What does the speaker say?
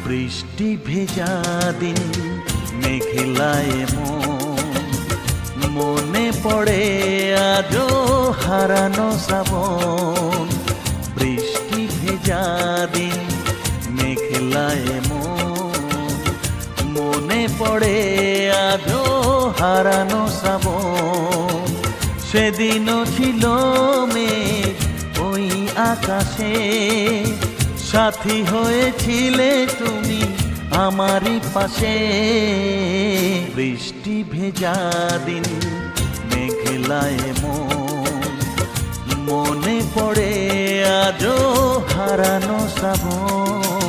বৃষ্টি ভেজা দিন মেঘলায় মনে পড়ে আজও হারানো শ্রাবণ। বৃষ্টি ভেজা দিন মেঘলায় মনে পড়ে আজও হারানো শ্রাবণ। সেদিনও ছিল মেঘ ওই আকাশে, সাথী হয়েছিলে তুমি আমারই পাশে। বৃষ্টি ভেজা দিন মেঘলায় মনে পড়ে আজও হারানো শ্রাবণ।